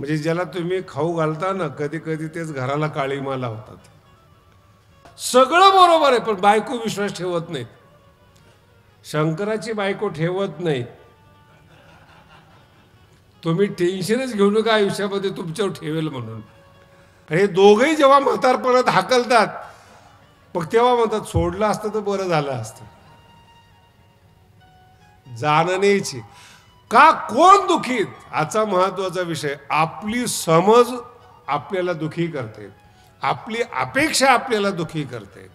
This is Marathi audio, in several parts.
म्हणजे ज्याला तुम्ही खाऊ घालता ना, कधी कधी तेच घराला काळीमा लावतात. सगळं बरोबर आहे, पण बायको विश्वास ठेवत नाहीत. शंकराची बायको ठेवत नाही. तुम्ही टेन्शनच घेऊ नका आयुष्यामध्ये तुमच्यावर ठेवेल म्हणून. हे दोघंही जेव्हा म्हातारपणात हाकलतात, मग तेव्हा म्हणतात सोडलं असतं तर बरं झालं असतं. जाणण्याची का कोण दुखीत, आजचा महत्वाचा विषय. आपली समज आपल्याला दुखी करते, आपली अपेक्षा आपल्याला दुखी करते,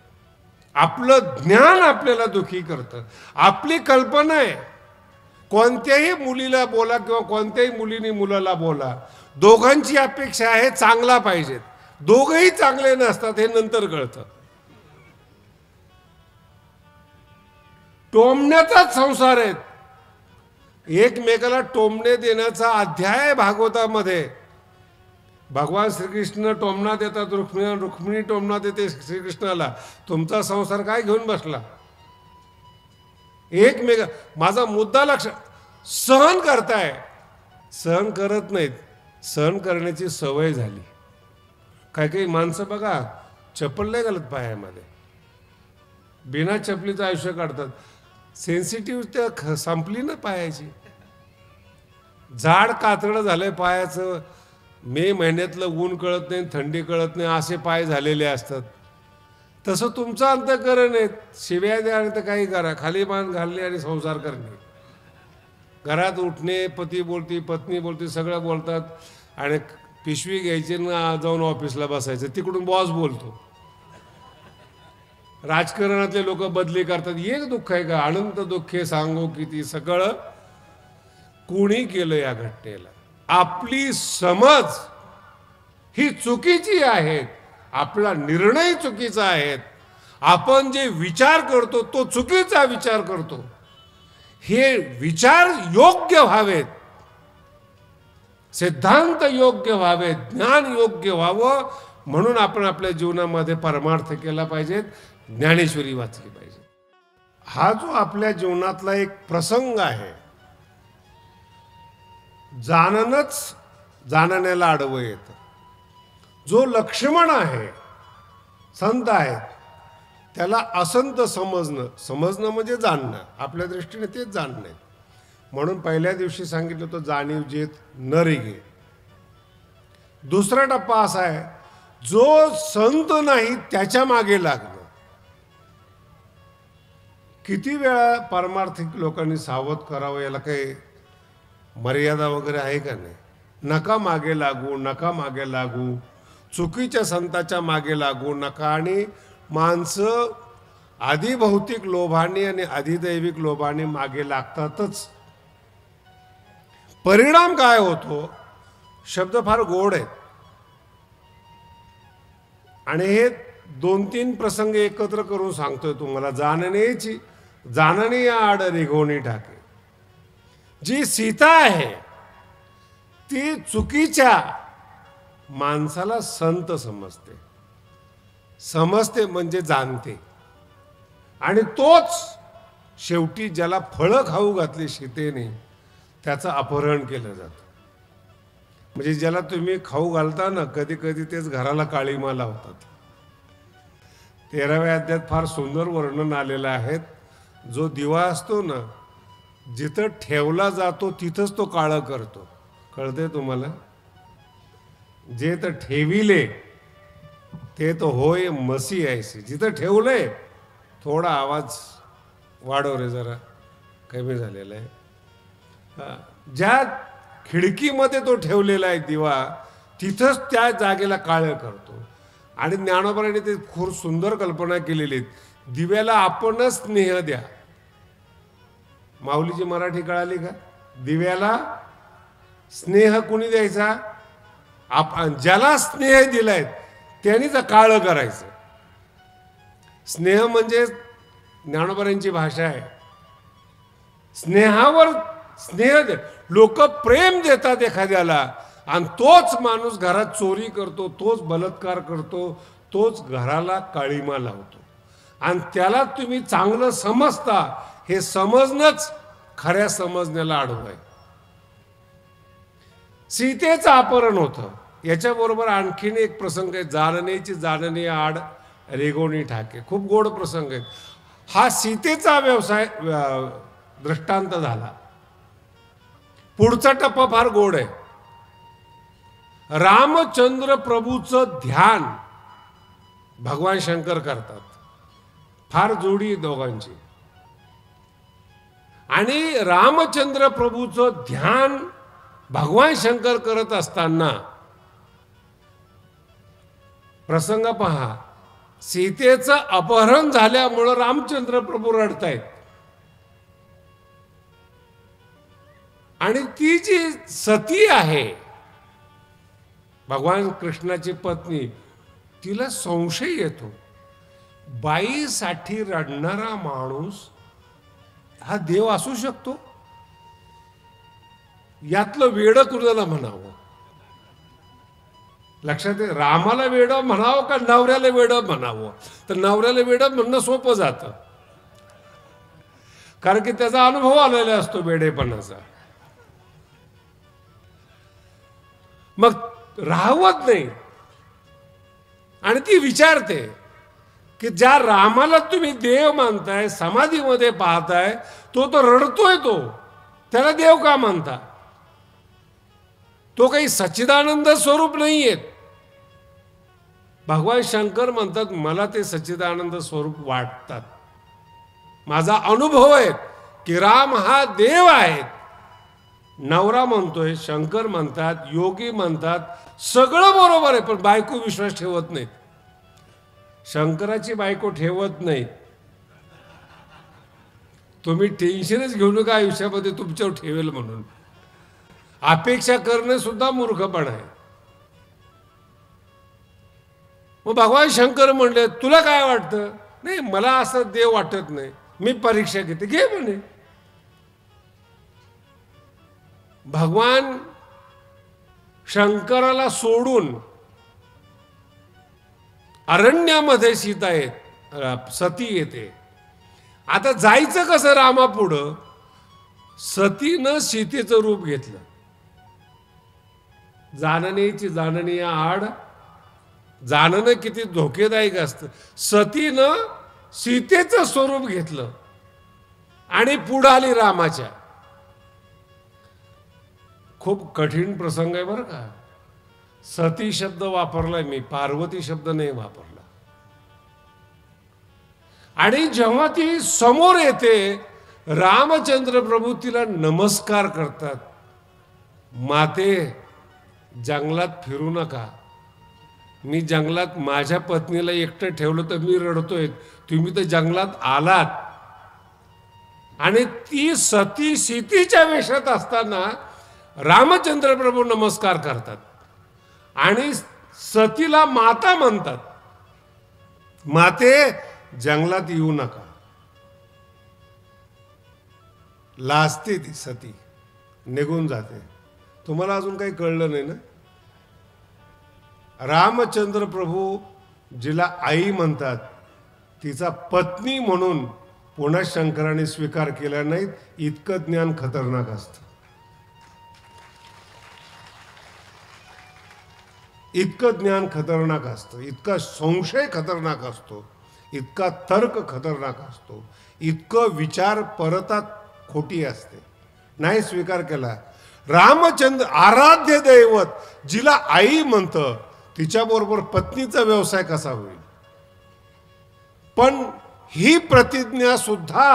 आपलं ज्ञान आपल्याला दुखी करतं, आपली कल्पना आहे. कोणत्याही मुलीला बोला किंवा कोणत्याही मुलीने मुलाला बोला, दोघांची अपेक्षा आहे चांगला पाहिजेत. दोघंही चांगले नसतात हे नंतर कळतं. टोमण्याचाच संसार आहेत. एकमेकाला टोमणे देण्याचा अध्याय भागवतामध्ये. भगवान श्रीकृष्ण टोमणा देतात रुक्मिणी, रुक्मिणी टोमणा देते श्रीकृष्णाला. तुमचा संसार काय घेऊन बसला. एकमेका माझा मुद्दा लक्ष. सहन करताय, सहन करत नाहीत. सहन करण्याची सवय झाली. काही काही माणसं बघा चप्पल नाही घालत पायामध्ये, बिना चपलीचं आयुष्य काढतात. सेन्सिटिव्ह संपली ना पायाची. झाड कातडं झालंय पायाचं. मे महिन्यातलं ऊन कळत नाही, थंडी कळत नाही, असे पाय झालेले असतात. तसं तुमचं अंतःकरण आहे. शिव्या द्या आणि तर काही करा, खाली मान घालणे आणि संसार करणे. घरात उठणे, पती बोलती, पत्नी बोलती, सगळं बोलतात. आणि पिशवी घ्यायची ना जाऊन ऑफिसला बसायचं, तिकडून बॉस बोलतो. राजकारणातले लोक बदली करतात. एक दुःख आहे का, अनंत दुःखे सांगो किती, सगळं कोणी केलं या घटनेला. आपली समज ही चुकीची आहे, आपला निर्णय चुकीचा आहे, आपण जे विचार करतो तो चुकीचा विचार करतो. हे विचार योग्य व्हावेत, सिद्धांत योग्य व्हावेत, ज्ञान योग्य व्हावं, म्हणून आपण आपल्या जीवनामध्ये परमार्थ केला पाहिजे, ज्ञानेश्वरी वाचली पाहिजे. हा जो आपल्या जीवनातला एक प्रसंग आहे, जाणनच जाणण्याला आडवं येतं. जो लक्ष्मण आहे, संत आहे, त्याला असंत समजणं, समजणं म्हणजे जाणणं, आपल्या दृष्टीने तेच जाणणं आहे. म्हणून पहिल्या दिवशी सांगितलं होतं जाणीव जेत न रेगे. दुसरा टप्पा असा आहे, जो संत नाही त्याच्या मागे लागणं. किती वेळा पारमार्थिक लोकांनी सावध करावं, याला काही मर्यादा वगैरे आहे का नाही. नका मागे लागू, नका मागे लागू, चुकीच्या संताच्या मागे लागू नका. आणि माणसं आधिभौतिक लोभाने आणि अधिदैविक लोभाने मागे लागतातच. परिणाम काय होतो, शब्द फार गोड आहेत आणि हे 2-3 प्रसंग एकत्र करून सांगतोय तुम्हाला. जाणण्याची जाणणे या आड रेघोनी टाके. जी सीता आहे ती चुकीच्या माणसाला संत समजते. समजते म्हणजे जाणते. आणि तोच शेवटी ज्याला फळं खाऊ घातली सीतेने, त्याचं अपहरण केलं जातं. म्हणजे ज्याला तुम्ही खाऊ घालता ना, कधी कधी तेच घराला काळीमा लावतात. 13व्या अध्यायात फार सुंदर वर्णन आलेलं आहे. जो दिवा असतो ना, जिथं ठेवला जातो तिथंच तो काळं करतो. कळतंय तुम्हाला. जे तर ठेविले ते तो होय मसी ऐसी. जिथं ठेवलंय, थोडा आवाज वाढव रे जरा, कमी झालेला आहे. ज्या खिडकीमध्ये तो ठेवलेला आहे दिवा, तिथंच त्या जागेला काळं करतो. आणि ज्ञानोबाने ते खूप सुंदर कल्पना केलेली आहे. दिव्याला आपणच स्नेह द्या. माऊलीची मराठी कळाली का. दिव्याला स्नेह कुणी द्यायचा, आपण ज्याला स्नेह दिलाय त्यांनीच काळं करायचं. स्नेह म्हणजे ज्ञानोबांची भाषा आहे. स्नेहावर स्नेह दे. लोक प्रेम देतात एखाद्याला, आणि तोच माणूस घरात चोरी करतो, तोच बलात्कार करतो, तोच घराला काळीमा लावतो. आणि त्याला तुम्ही चांगलं समजता. हे समजणंच खऱ्या समजण्याला आडवं आहे. सीतेचं अपहरण होतं. याच्याबरोबर आणखीन एक प्रसंग आहे, जाननेची जाननी आड रेगोनी ठाके. खूप गोड प्रसंग आहेत. हा सीतेचा व्यवसाय दृष्टांत झाला. पुढचा टप्पा फार गोड आहे. रामचंद्र प्रभूचं ध्यान भगवान शंकर करतात. फार जोडी दोघांची. आणि रामचंद्र प्रभूचं ध्यान भगवान शंकर करत असताना प्रसंग पहा, सीतेचं अपहरण झाल्यामुळं रामचंद्र प्रभू रडतायत. आणि ती जी सती आहे भगवान कृष्णाची पत्नी, तिला संशय येतो, बाईसाठी रडणारा माणूस हा देव असू शकतो? यातलं वेडं कुणाला म्हणावं? लक्षात आहे, रामाला वेडं म्हणावं का नवऱ्याला वेडं म्हणावं? तर नवऱ्याला वेडं म्हणणं सोपं जातं, कारण की त्याचा अनुभव आलेला असतो वेडेपणाचा. मग राहवत नाही. आणि ती विचारते की ज्या रामाला तुम्ही देव मानताय, समाधीमध्ये पाहताय, तो तर रडतोय, तो त्याला देव का मानता? तो काही सच्चिदानंद स्वरूप नाहीये. भगवान शंकर म्हणतात, मला ते सच्चिदानंद स्वरूप वाटतात. माझा अनुभव आहे की राम हा देव आहे. नवरा म्हणतोय, शंकर म्हणतात, योगी म्हणतात, सगळं बरोबर आहे, पण बायको विश्वास ठेवत नाही. शंकराची बायको ठेवत नाही. तुम्ही टेन्शनच घेऊ नका आयुष्यामध्ये तुमच्यावर ठेवेल म्हणून. अपेक्षा करणे सुद्धा मूर्खपण आहे. मग भगवान शंकर म्हणले, तुला काय वाटतं? नाही, मला असं देव वाटत नाही, मी परीक्षा घेते. घे म्हणे. भगवान शंकराला सोडून अरण्यामध्ये सती येते. आता जायचं कसं रामापुढं? सतीनं सीतेचं रूप घेतलं. जाननेची जाननी आड. जानणं किती धोकेदायक असतं. सतीनं सीतेचं स्वरूप घेतलं आणि पुढं आली रामाच्या. खूप कठीण प्रसंग आहे बरं का. सती शब्द वापरलाय मी, पार्वती शब्द नाही वापरला. आणि जेव्हा ती समोर येते, रामचंद्र प्रभू तिला नमस्कार करतात. माते, जंगलात फिरू नका. मी जंगलात माझ्या पत्नीला एकटं ठेवलं तर मी रडतोय, तुम्ही तर जंगलात आलात. आणि ती सती सीतेच्या वेशात असताना रामचंद्र प्रभू नमस्कार करतात आणि सतीला माता म्हणतात. माते, जंगलात येऊ नका. लाजते ती सती, निघून जाते. तुम्हाला अजून काही कळलं नाही ना? रामचंद्र प्रभू जिला आई म्हणतात, तिचा पत्नी म्हणून पुन्हा शंकराने स्वीकार केला नाही. इतकं ज्ञान खतरनाक असतं. इतकं ज्ञान खतरनाक असतं, इतका संशय खतरनाक असतो, इतका तर्क खतरनाक असतो, इतकं विचार परतात खोटी असते. नाही स्वीकार केला. रामचंद्र आराध्य दैवत जिला आई म्हणतं, तिच्याबरोबर पत्नीचा व्यवसाय कसा होईल? पण ही प्रतिज्ञा सुद्धा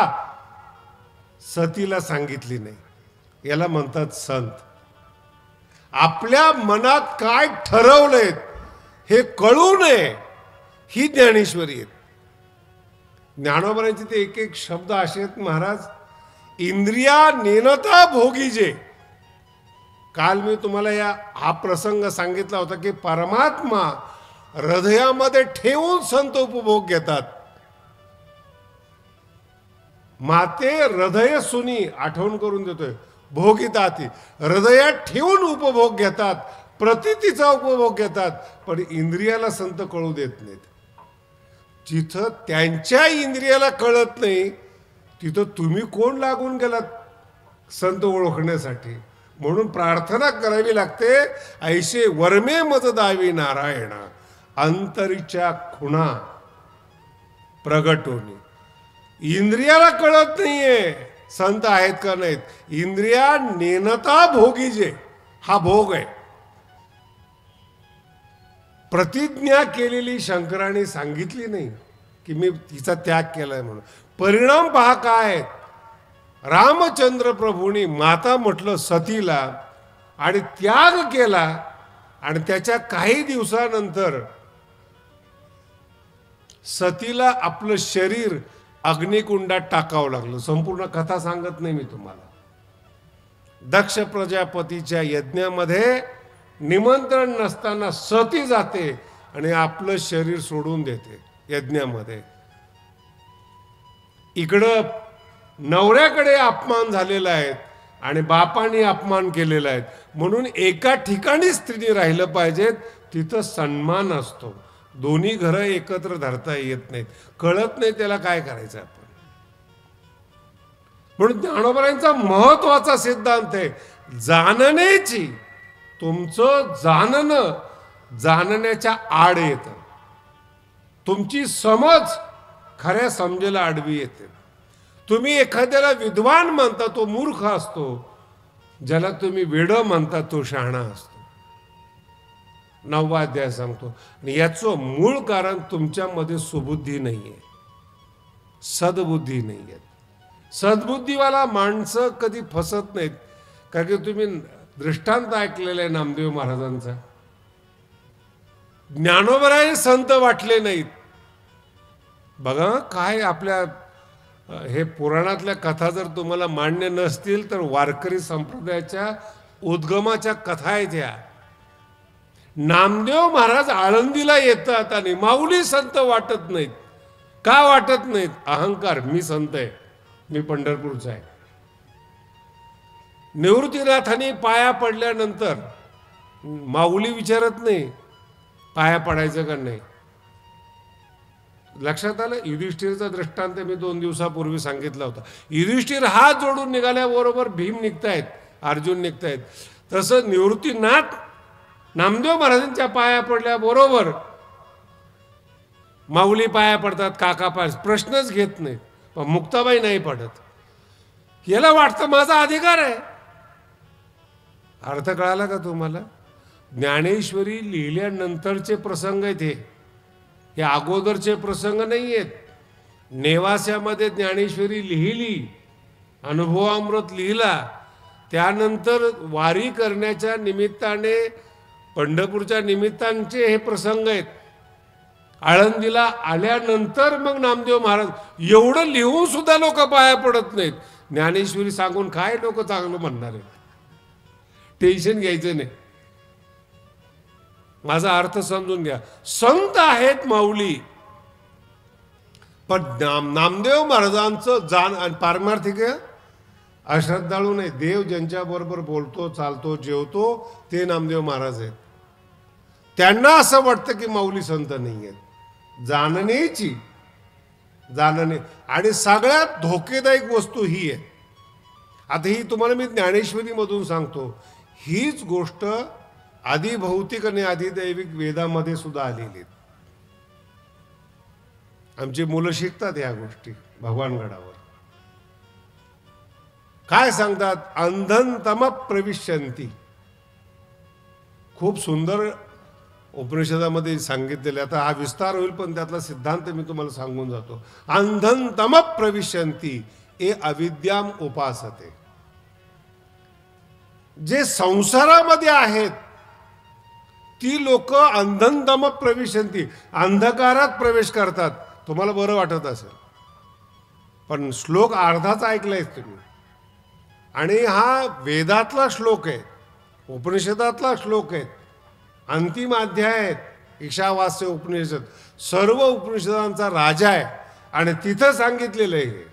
सतीला सांगितली नाही. याला म्हणतात संत. आपल्या मनात काय ठरवलंय हे कळू नये, ही ज्ञानेश्वरी आहे. ज्ञानोबांचे ते एक एक शब्द असे आहेत महाराज. इंद्रिया नेनता भोगीजे. काल मी तुम्हाला हा प्रसंग सांगितला होता की परमात्मा हृदयामध्ये ठेवून संत उपभोग घेतात. माते हृदय सुनी, आठवण करून देतोय, भोगिताती, हृदयात ठेवून उपभोग घेतात, प्रतितीचा उपभोग घेतात, पण इंद्रियाला संत कळू देत नाहीत. जिथं त्यांच्या इंद्रियाला कळत नाही, तिथं तुम्ही कोण लागून गेलात संत ओळखण्यासाठी? म्हणून प्रार्थना करावी लागते, ऐसे वर्मे मज दावी नारायणा अंतरीच्या खुणा प्रगट होणे. इंद्रियाला कळत नाहीये संत आहेत का नाहीत. इंद्रिया नेनता भोगी जे, हा भोग आहे. प्रतिज्ञा केलेली शंकराने सांगितली नाही की मी तिचा त्याग केलाय म्हणून. परिणाम पहा काय. रामचंद्र प्रभूंनी माता म्हटलं सतीला आणि त्याग केला, आणि त्याच्या काही दिवसानंतर सतीला आपलं शरीर अग्निकुंडात टाकावं लागलं. संपूर्ण कथा सांगत नाही मी तुम्हाला. दक्ष प्रजापतीच्या यज्ञामध्ये निमंत्रण नसताना सती जाते आणि आपलं शरीर सोडून देते यज्ञामध्ये. इकडं नवऱ्याकडे अपमान झालेला आहे आणि बापाने अपमान केलेला आहे. म्हणून एका ठिकाणी स्त्रीने राहिलं पाहिजे, तिथं सन्मान असतो. दोन्ही घरं एकत्र धरता येत नाहीत. कळत नाही त्याला काय करायचं आपण. म्हणून ज्ञानोबरांचा महत्वाचा सिद्धांत आहे जाणण्याची. तुमचं जाणणं जाणण्याच्या आड येतं. तुमची समज खऱ्या समजेला आडवी येते. तुम्ही एखाद्याला विद्वान म्हणता तो मूर्ख असतो, ज्याला तुम्ही वेडं म्हणता तो शहाणा असतो. 9वा अध्याय सांगतो. आणि याचं मूळ कारण तुमच्यामध्ये सुबुद्धी नाहीये, सद्बुद्धी नाहीये. सद्बुद्धीवाला माणसं कधी फसत नाहीत. कारण की तुम्ही दृष्टांत ऐकलेला आहे नामदेव महाराजांचा. ज्ञानोबराय संत वाटले नाहीत. बघा काय आपल्या हे पुराणातल्या कथा जर तुम्हाला मान्य नसतील तर वारकरी संप्रदायाच्या उद्गमाच्या कथा आहेत ह्या. नामदेव महाराज आळंदीला येतात आणि माऊली संत वाटत नाहीत. का वाटत नाहीत? अहंकार, मी संत आहे, मी पंढरपूरचा आहे. निवृत्तीनाथांनी पाया पडल्यानंतर माऊली विचारत नाही पाया पडायचं का नाही. लक्षात आलं. युधिष्ठिरचा दृष्टांत मी 2 दिवसापूर्वी सांगितला होता. युधिष्ठिर हात जोडून निघाल्याबरोबर भीम निघतायत, अर्जुन निघतायत. तसं निवृत्तीनाथ नामदेव महाराजांच्या पाया पडल्याबरोबर माऊली पाया पडतात, काका पाय, प्रश्नच घेत नाहीत. पण मुक्ताबाई नाही पडत. याला वाटतं माझा अधिकार आहे. अर्थ कळाला का तुम्हाला? ज्ञानेश्वरी लिहिल्यानंतरचे प्रसंग आहेत हे अगोदरचे प्रसंग नाही आहेत. नेवास्यामध्ये ज्ञानेश्वरी लिहिली, अनुभवामृत लिहिला, त्यानंतर वारी करण्याच्या निमित्ताने पंढरपूरच्या निमित्तांचे हे प्रसंग आहेत. आळंदीला आल्यानंतर मग नामदेव महाराज, एवढं लिहून सुद्धा लोक पाया पडत नाहीत. ज्ञानेश्वरी सांगून काय लोक चांगलं म्हणणार आहेत. टेन्शन घ्यायचं नाही. माझा अर्थ समजून घ्या. संत आहेत माऊली, पण नामदेव महाराजांचं जाण पारमार्थिक अश्रद्धाळू नाही. देव ज्यांच्या बरोबर बोलतो, चालतो, जेवतो ते नामदेव महाराज आहेत. त्यांना असं वाटतं की माऊली संत नाही आहेत. जाणण्याची जाणणे आणि सगळ्यात धोकेदायक वस्तू ही आहे. आता ही तुम्हाला मी ज्ञानेश्वरीमधून सांगतो. हीच गोष्ट आदिभौतिक आणि आदिदैविक वेदामध्ये सुद्धा आलेली. आमची मुलं शिकतात ह्या गोष्टी भगवानगडावर. काय सांगतात? अंधन तम प्रविशन्ति. खूप सुंदर उपनिषदामध्ये सांगितलेले. आता हा विस्तार होईल पण त्यातला सिद्धांत मी तुम्हाला सांगून जातो. अंधन तम प्रविशन्ति ए अविद्याम उपासते. जे संसारामध्ये आहेत ती लोक अंधन तम प्रविशन्ति, अंधकारात प्रवेश करतात. तुम्हाला बरं वाटत असेल पण श्लोक अर्धाच ऐकलाय तुम्ही. आणि हा वेदातला श्लोक आहे, उपनिषदातला श्लोक आहे, अंतिम अध्याय आहेत. ईशावास्य उपनिषद सर्व उपनिषदांचा राजा आहे. आणि तिथं सांगितलेलं आहे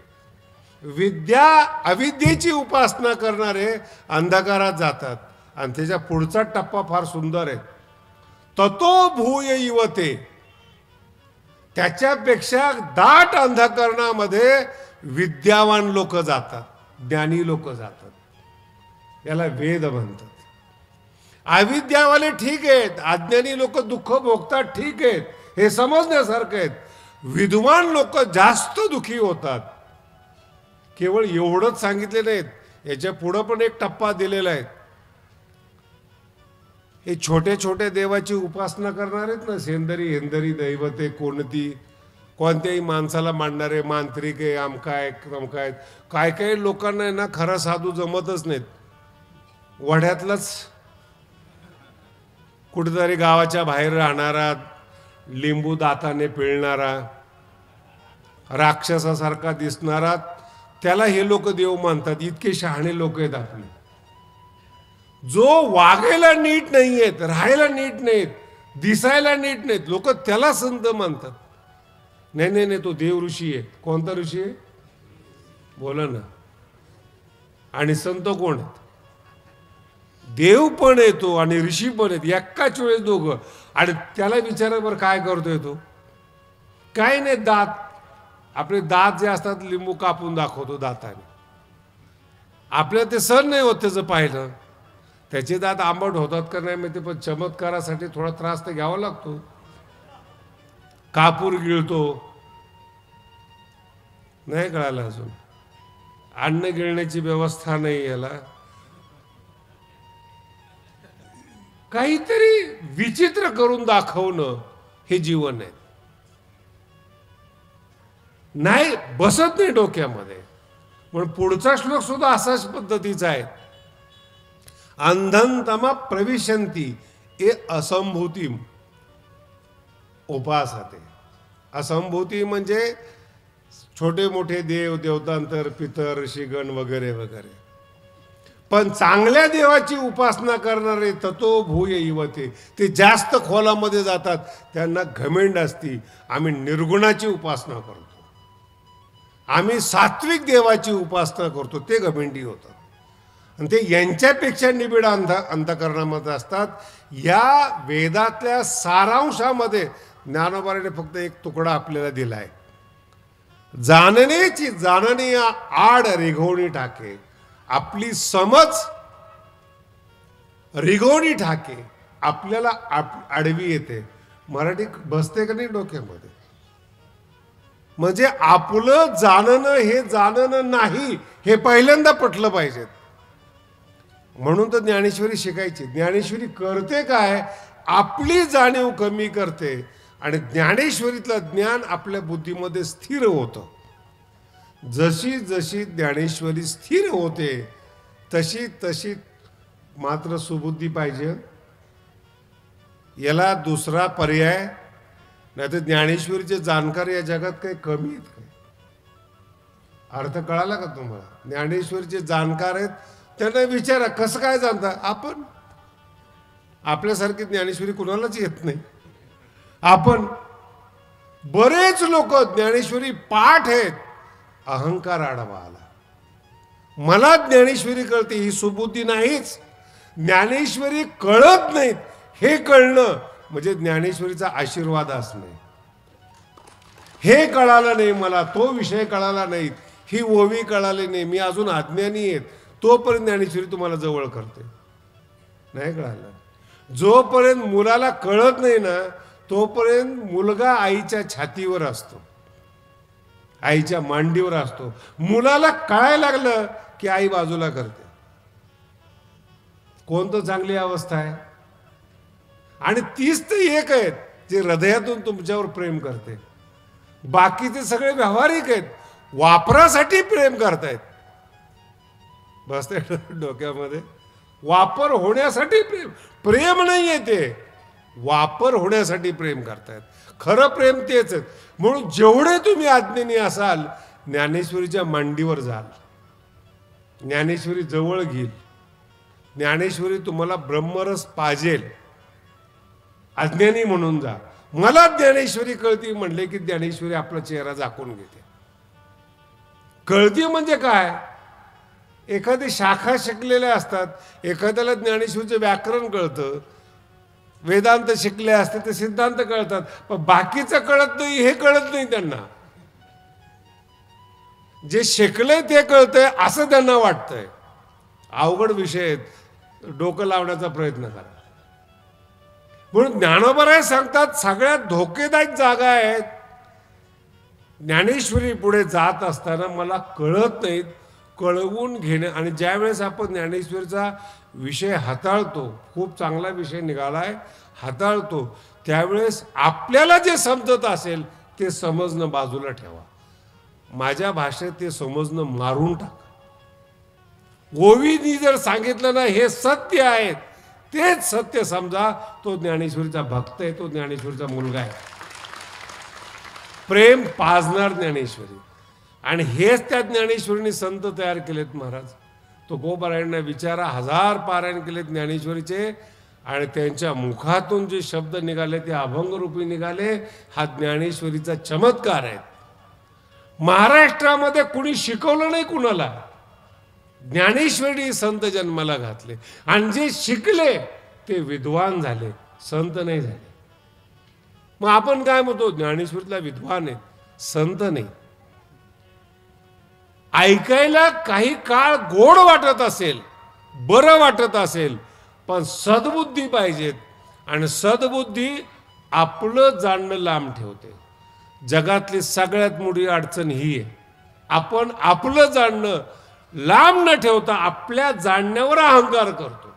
विद्या अविद्येची उपासना करणारे अंधकारात जातात. आणि त्याच्या पुढचा टप्पा फार सुंदर आहे. ततो भूय युवते. त्याच्यापेक्षा दाट अंधकरणामध्ये विद्यावान लोक जातात, ज्ञानी लोक जातात. याला वेद म्हणतात. अविद्यावाले ठीक आहेत, अज्ञानी लोक दुःख भोगतात ठीक आहेत, हे समजण्यासारखं आहेत. विद्वान लोक जास्त दुःखी होतात. केवळ एवढंच सांगितले नाहीत, याच्या पुढं पण एक टप्पा दिलेला आहे. हे छोटे छोटे देवाची उपासना करणार आहेत ना, सेंदरी हेंदरी दैवते कोणती, कोणत्याही माणसाला मांडणारे मांत्रिक आहे, आमकाय तमकाय. काय काही लोकांना ना खरा साधू जमतच नाहीत. वड्यातलाच कुठेतरी गावाच्या बाहेर राहणारा, लिंबू दाताने पिळणारा, राक्षसासारखा दिसणारा, त्याला हे लोक देव मानतात. इतके शहाणे लोक आहेत आपले. जो वागायला नीट नाहीयेत, राहायला नीट नाहीत, दिसायला नीट नाहीत, लोक त्याला संत मानतात. नाही नाही नाही, तो देव ऋषी आहे. कोणता ऋषी आहे बोला ना. आणि संत कोण आहेत? देव पण येतो आणि ऋषी पण आहेत, एकाच वेळेस दोघं. आणि त्याला विचारा बरं काय करतोय तो? काय नाही, दात, आपले दात जे असतात लिंबू कापून दाखवतो दाताने. आपल्याला ते सहन नाही होत त्याचं पाहिलं. त्याचे दात आंबट होतात का नाही माहिती, पण चमत्कारासाठी थोडा त्रास तर घ्यावा लागतो. कापूर गिळतो, नाही कळालं अजून. अन्न गिळण्याची व्यवस्था नाही याला. काहीतरी विचित्र करून दाखवणं हे जीवन आहे. नाही बसत नाही डोक्यामध्ये. म्हणून पुढचा श्लोक सुद्धा असाच पद्धतीचा आहे. अंधंतम प्रविशंती ए असंभूतीम उपासते. असंभूती म्हणजे छोटे मोठे देव देवतांतर पितर ऋषीगण वगैरे वगैरे. पण चांगल्या देवाची उपासना करणारे ततो भूय इवते, ते जास्त खोलामध्ये जातात. त्यांना घमेंड असती, आम्ही निर्गुणाची उपासना करतो, आम्ही सात्विक देवाची उपासना करतो, ते घमेंडी होतं. आणि ते यांच्यापेक्षा निबिड अंतकरणामध्ये असतात. या वेदातल्या सारांशामध्ये ज्ञानोबाने फक्त एक तुकडा आपल्याला दिलाय. जाणण्याची जाणणे आड रिघोणी टाके, आपली समज रिघोणी ठाके, आपल्याला आडवी येते. मराठी बसते का नाही डोक्यामध्ये? म्हणजे आपलं जाणणं हे जाणणं नाही, हे पहिल्यांदा पटलं पाहिजे. म्हणून तर ज्ञानेश्वरी शिकायची. ज्ञानेश्वरी करते काय? आपली जाणीव कमी करते आणि ज्ञानेश्वरीतलं ज्ञान आपल्या बुद्धीमध्ये स्थिर होतं. जशी जशी ज्ञानेश्वरी स्थिर होते तशी तशी मात्र सुबुद्धी पाहिजे. याला दुसरा पर्याय नाही. तर ज्ञानेश्वरीचे जाणकार या जगात काही कमी आहेत काय? अर्थ कळाला का तुम्हाला? ज्ञानेश्वरीचे जाणकार आहेत, त्यांना विचारा कसं काय जाणता आपण? आपल्यासारखी ज्ञानेश्वरी कुणालाच येत नाही. आपण बरेच लोक ज्ञानेश्वरी पाठ आहेत, अहंकार आडवा आला. मला ज्ञानेश्वरी कळते ही सुबुद्धी नाहीच. ज्ञानेश्वरी कळत नाहीत हे कळणं म्हणजे ज्ञानेश्वरीचा आशीर्वाद असणे. हे कळालं नाही मला, तो विषय कळाला नाही, ही ओवी कळाली नाही, मी अजून अज्ञानी आहेत, तोपर्यंत ज्ञानेश्वरी तुम्हाला जवळ करते. नाही कळालं. जोपर्यंत मुलाला कळत नाही ना तोपर्यंत मुलगा आईच्या छातीवर असतो, आईच्या मांडीवर असतो. मुलाला कळायला लागलं की आई बाजूला करते. कोणतं चांगली अवस्था आहे? आणि तीच तर एक आहेत जे हृदयातून तुमच्यावर प्रेम करते. बाकीचे सगळे व्यावहारिक आहेत, वापरासाठी प्रेम करतायत. बसते डोक्यामध्ये. वापर होण्यासाठी प्रेम, प्रेम नाहीये ते, वापर होण्यासाठी प्रेम करतायत. खरं प्रेम तेच आहे. म्हणून जेवढे तुम्ही अज्ञानी असाल ज्ञानेश्वरीच्या मांडीवर जाल, ज्ञानेश्वरी जवळ घेईल. ज्ञानेश्वरी तुम्हाला ब्रह्मरस पाजेल. अज्ञानी म्हणून जा. मला ज्ञानेश्वरी कळती म्हणले की ज्ञानेश्वरी आपला चेहरा झाकून घेते. कळती म्हणजे काय? एखादी शाखा शिकलेल्या असतात, एखाद्याला ज्ञानेश्वरीचं व्याकरण कळतं, वेदांत शिकले असते ते सिद्धांत कळतात, पण बाकीचं कळत नाही, हे कळत नाही त्यांना. जे शिकले ते कळतंय असं त्यांना वाटतंय. अवघड विषय आहेत, डोकं लावण्याचा प्रयत्न करा. म्हणून ज्ञानोबराय सांगतात सगळ्यात धोकेदायक जागा आहेत. ज्ञानेश्वरी पुढे जात असताना मला कळत नाहीत, कळवून घेणे. आणि ज्यावेळेस आपण ज्ञानेश्वरीचा विषय हाताळतो, खूप चांगला विषय निघालाय, हाताळतो, त्यावेळेस आपल्याला जे समजत असेल ते समजणं बाजूला ठेवा. माझ्या भाषेत ते समजणं मारून टाका. गोविंदनी जर सांगितलं ना हे सत्य आहे, तेच सत्य समजा. तो ज्ञानेश्वरीचा भक्त आहे, तो ज्ञानेश्वरीचा मुलगा आहे. प्रेम पाजणार ज्ञानेश्वरी. आणि हेच त्या ज्ञानेश्वरीने संत तयार केलेत महाराज. तो गोपारायणना विचारा, 1000 पारायण केलेत ज्ञानेश्वरीचे, आणि त्यांच्या मुखातून जे शब्द निघाले ते अभंगरूपी निघाले. हा ज्ञानेश्वरीचा चमत्कार आहे. महाराष्ट्रामध्ये कुणी शिकवलं नाही कुणाला, ज्ञानेश्वरी संत जन्माला घातले. आणि जे शिकले ते विद्वान झाले, संत नाही झाले. मग आपण काय म्हणतो, ज्ञानेश्वरीला विद्वान आहेत, संत नाही. ऐकायला काही काळ गोड वाटत असेल, बरं वाटत असेल, पण सद्बुद्धी पाहिजेत. आणि सद्बुद्धी आपलं जाणणं लांब ठेवते. जगातली सगळ्यात मोठी अडचण ही आहे, आपण आपलं जाणणं लांब न ठेवता आपल्या जाणण्यावर अहंकार करतो.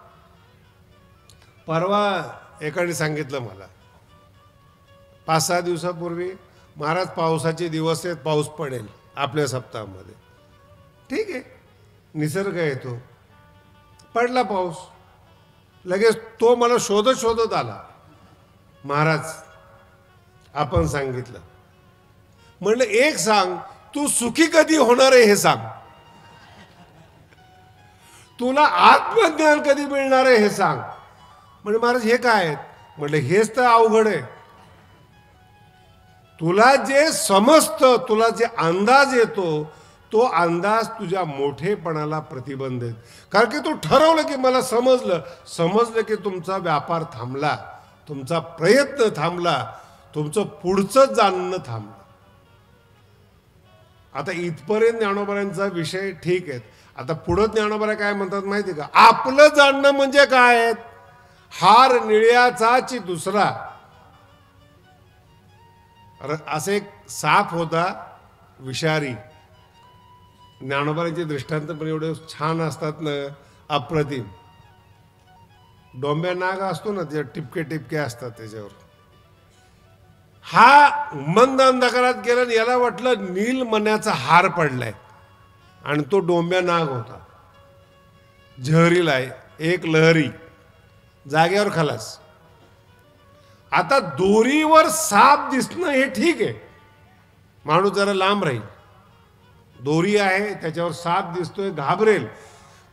परवा एकाने सांगितलं मला, 5-6 दिवसापूर्वी, महाराज पावसाचे दिवस आहेत, पाऊस पडेल आपल्या सप्ताहामध्ये. ठीक आहे, निसर्ग येतो, पडला पाऊस. लगेच तो मला शोधत शोधत आला, महाराज आपण सांगितलं. म्हणलं एक सांग, तू सुखी कधी होणार आहे हे सांग, तुला आत्मज्ञान कधी मिळणार आहे हे सांग. म्हणजे महाराज हे काय आहेत? म्हणलं हेच तर अवघड आहे. तुला जे समजतं, तुला जे अंदाज येतो, तो अंदाज तुझ्या मोठेपणाला प्रतिबंध आहे. कारण की तू ठरवलं की मला समजलं की तुमचा व्यापार थांबला, तुमचा प्रयत्न थांबला, तुमचं पुढचं जाणणं थांबलं. आता इथपर्यंत ज्ञानोबांचा विषय ठीक आहे. आता पुढं ज्ञानोबा काय म्हणतात माहिती का? आपलं जाणणं म्हणजे काय? हार निळ्याचाची दुसरा. असे एक साप होता विषारी. ज्ञानोबांचे दृष्टांत पण एवढे छान असतात ना, अप्रतिम. डोंब्या नाग असतो ना, त्याच्या टिपके टिपके असतात त्याच्यावर. हा मंद अंधकारात गेला, याला वाटलं नीलमण्याचा हार पडलाय, आणि तो डोंब्या नाग होता. जहरीला आहे, एक लहरी, जागेवर खलास. आता दोरीवर साप दिसणं हे ठीक आहे, माणूस जरा लांब राहील. दोरी आहे, त्याच्यावर साप दिसतोय, घाबरेल.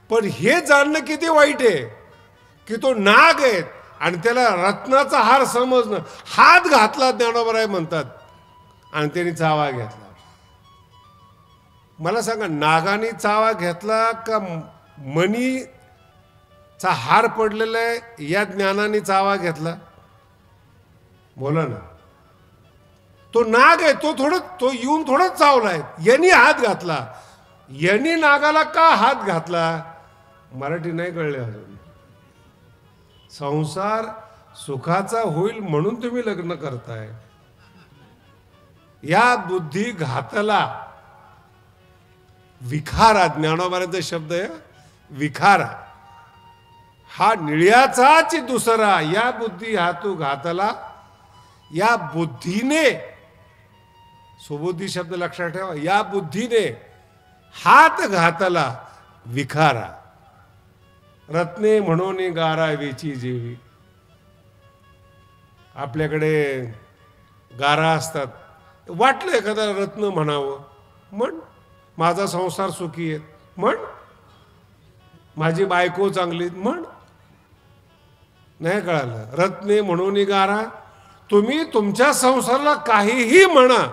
पण हे जाणणं किती वाईट आहे की तो नाग आहे आणि त्याला रत्नाचा हार समजणं. हात घातला ज्ञानोबराय म्हणतात, आणि त्यांनी चावा घेतला. मला सांगा, नागाने चावा घेतला का मणीचा हार पडलेला आहे या ज्ञानाने चावा घेतला? बोला ना. तो नाग आहे, तो येऊन थोडंच चावलाय, यांनी हात घातला. यांनी नागाला का हात घातला? मराठी नाही कळले अजून. संसार सुखाचा होईल म्हणून तुम्ही लग्न करताय, या बुद्धी घातला. विखारा, ज्ञानोबांचा शब्द आहे विखारा. हा निळ्याचाच दुसरा, या बुद्धी हातू घातला. या बुद्धीने, सुबुद्धी शब्द लक्षात ठेवा, या बुद्धीने हात घातला विखारा. रत्ने म्हणून गारा वेची जेवी. आपल्याकडे गारा असतात, वाटलं एखादा रत्न म्हणावं, म्हण माझा संसार सुखी आहे, म्हण माझी बायको चांगली, म्हण. नाही कळालं? रत्ने म्हणून गारा. तुम्ही तुमच्या संसाराला काहीही म्हणा,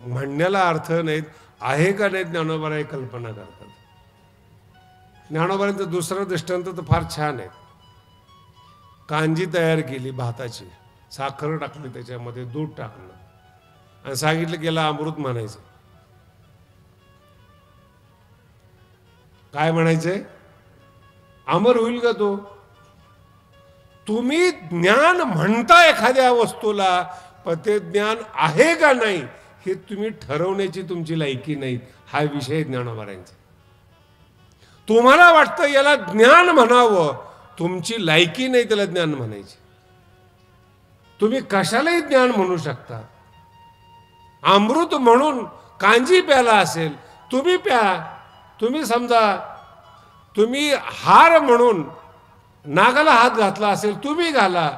म्हणण्याला अर्थ नाहीत. आहे का नाही ज्ञानोबाराय कल्पना करतात. ज्ञानोबारांचं दुसरं दृष्टांत तर फार छान आहे. कांजी तयार केली भाताची, साखर टाकली, त्याच्यामध्ये दूध टाकलं, आणि सांगितलं गेला अमृत म्हणायचं. काय म्हणायचंय? अमर होईल का तो? तुम्ही ज्ञान म्हणता एखाद्या वस्तूला, पण ते ज्ञान आहे का नाही हे तुम्ही ठरवण्याची तुमची लायकी नाही. हा विषय ज्ञानोबारांचा. तुम्हाला वाटतं याला ज्ञान म्हणावं, तुमची लायकी नाही त्याला ज्ञान म्हणायची. तुम्ही कशालाही ज्ञान म्हणू शकता. अमृत म्हणून कांजी प्याला असेल, तुम्ही प्या. तुम्ही समजा तुम्ही हार म्हणून नागाला हात घातला असेल, तुम्ही घाला.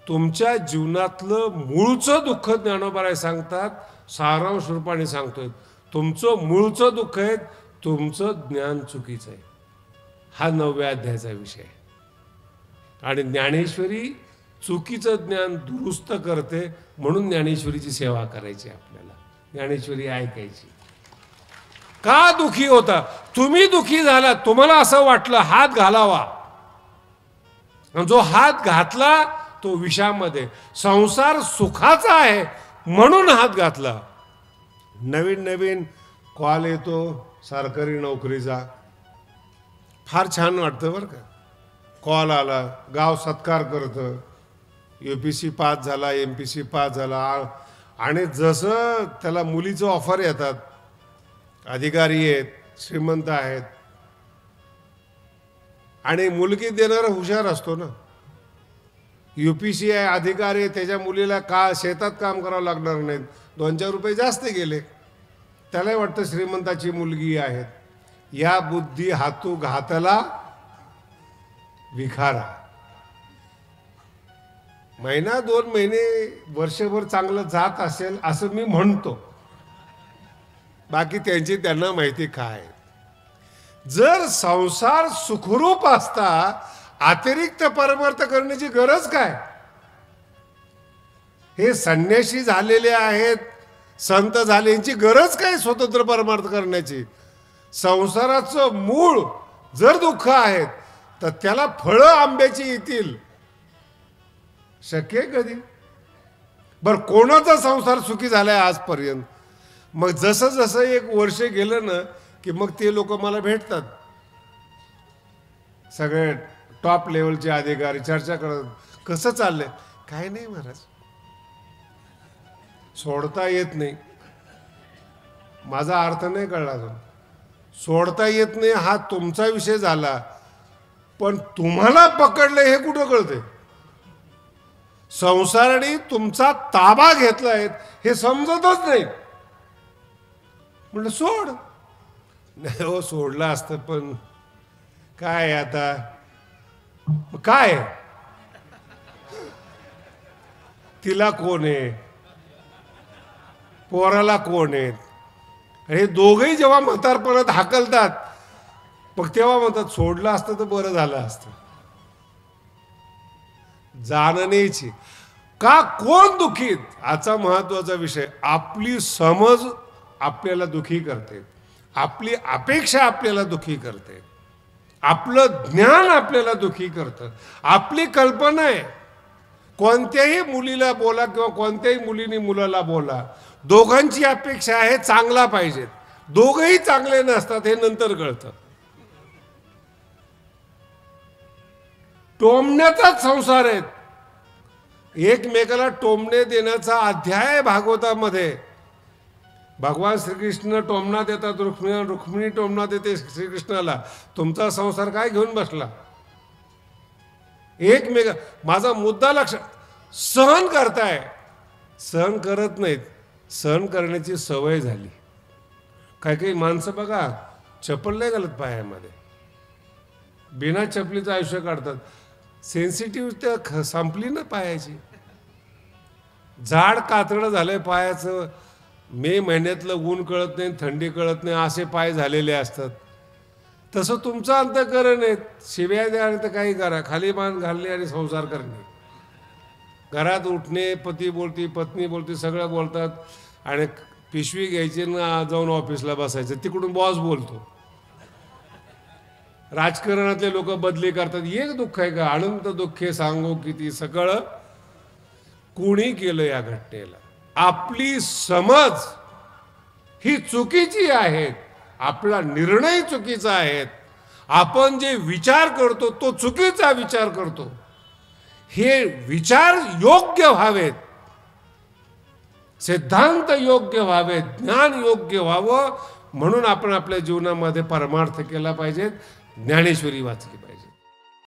तुमच्या जीवनातलं मूळचं दुःख ज्ञानोबा सांगतात, सारांश रूपाने सांगतोय. तुमचं मूळचं दुःख आहे, तुमचं ज्ञान चुकीचं आहे. हा 9व्या अध्यायाचा विषय आहे. आणि ज्ञानेश्वरी चुकीचं ज्ञान दुरुस्त करते, म्हणून ज्ञानेश्वरीची सेवा करायची आपल्याला. ज्ञानेश्वरी ऐकायची. का दुखी होता? तुम्ही दुखी झाला, तुम्हाला असं वाटलं हात घालावा. जो हात घातला तो विषामध्ये. संसार सुखाचा आहे म्हणून हात घातला. नवीन नवीन कॉल येतो सरकारी नोकरीचा, फार छान वाटतं बरं का. कॉल आला, गाव सत्कार करतं, UPSC पास झाला, MPSC पास झाला. आणि जसं त्याला मुलीचं ऑफर येतात, अधिकारी आहेत, श्रीमंत आहेत, आणि मुलगी देणारा हुशार असतो ना. UPSC आहे, अधिकारी आहे, त्याच्या मुलीला का शेतात काम करावं लागणार नाहीत, 2-4 रुपये जास्त गेले, त्यालाही वाटतं श्रीमंताची मुलगी आहे. या बुद्धी हातू घातला विखारा. महिना 2 महिने वर्षभर चांगलं जात असेल असं मी म्हणतो, बाकी त्यांना माहिती काय. जर संसार सुखरूप असता, अतिरिक्त परमार्थ करण्याची गरज काय? हे संन्यासी झालेले आहेत, संत झाल्यांची गरज काय स्वतंत्र परमार्थ करण्याची? संसाराचं मूळ जर दुःख आहे तर त्याला फळं आंब्याची येतील, शक्य कधी? बरं, कोणाचा संसार सुखी झालाय आजपर्यंत? मग जसं जसं 1 वर्ष गेलं ना की मग ते लोक मला भेटतात, सगळे टॉप लेवलचे अधिकारी, चर्चा करत, कसं चाललंय? काय नाही महाराज, सोडता येत नाही. माझा अर्थ नाही कळला अजून. सोडता येत नाही हा तुमचा विषय झाला, पण तुम्हाला पकडलं हे कुठं कळतंय? संसाराने तुमचा ताबा घेतलाय हे समजतच नाही. म्हटलं सोड. नाही हो, सोडलं असतं, पण काय आता, काय तिला कोण आहे, पोराला कोण आहे? हे दोघंही जेव्हा म्हातारपणात हाकलतात, मग तेव्हा म्हणतात सोडलं असतं तर बरं झालं असतं. जाणण्याची का कोण दुखीत, आजचा महत्वाचा विषय. आपली समज आपल्याला दुखी करते, आपली अपेक्षा आपल्याला दुखी करते, आपलं ज्ञान आपल्याला दुखी करतं, आपली कल्पना आहे. कोणत्याही मुलीला बोला किंवा कोणत्याही मुलीने मुलाला बोला, दोघांची अपेक्षा आहे चांगला पाहिजेत. दोघंही चांगले नसतात हे नंतर कळतं. टोमण्याचाच संसार आहेत. एकमेकाला टोमणे देण्याचा अध्याय भागवतामध्ये. भगवान श्रीकृष्ण टोमणा देतात रुक्मिणी, रुक्मिणी टोमणा देते श्रीकृष्णाला. तुमचा संसार काय घेऊन बसला? एकमेका, माझा मुद्दा लक्ष, सहन करताय, सहन करत नाहीत. सहन करण्याची सवय झाली. काही काही माणसं बघा, चप्पल नाही घालत पायामध्ये, बिना चपलीचं आयुष्य काढतात. सेन्सिटिव्ह संपली ना पायाची. झाड कातडं झालंय पायाचं. मे महिन्यातलं ऊन कळत नाही, थंडी कळत नाही, असे पाय झालेले असतात. तसं तुमचं अंतःकरण आहे. शिव्या द्या आणि तर काही करा, खाली मान घालणे आणि संसार करणे. घरात उठणे, पती बोलती, पत्नी बोलती, सगळं बोलतात, आणि पिशवी घ्यायची ना जाऊन ऑफिसला बसायचं, तिकडून बॉस बोलतो. राजकारणातले लोक बदली करतात. एक दुःख आहे का? अनंत दुःखे सांगो किती, सगळं कुणी केलं या घटनेला. आपली समज ही चुकीची आहे. आपला निर्णय चुकीचा आहे, आपण जे विचार करतो तो चुकीचा विचार करतो, हे विचार योग्य व्हावेत, सिद्धांत योग्य व्हावेत, ज्ञान योग्य व्हावं, म्हणून आपण आपल्या जीवनामध्ये परमार्थ केला पाहिजे, ज्ञानेश्वरी वाचली पाहिजे.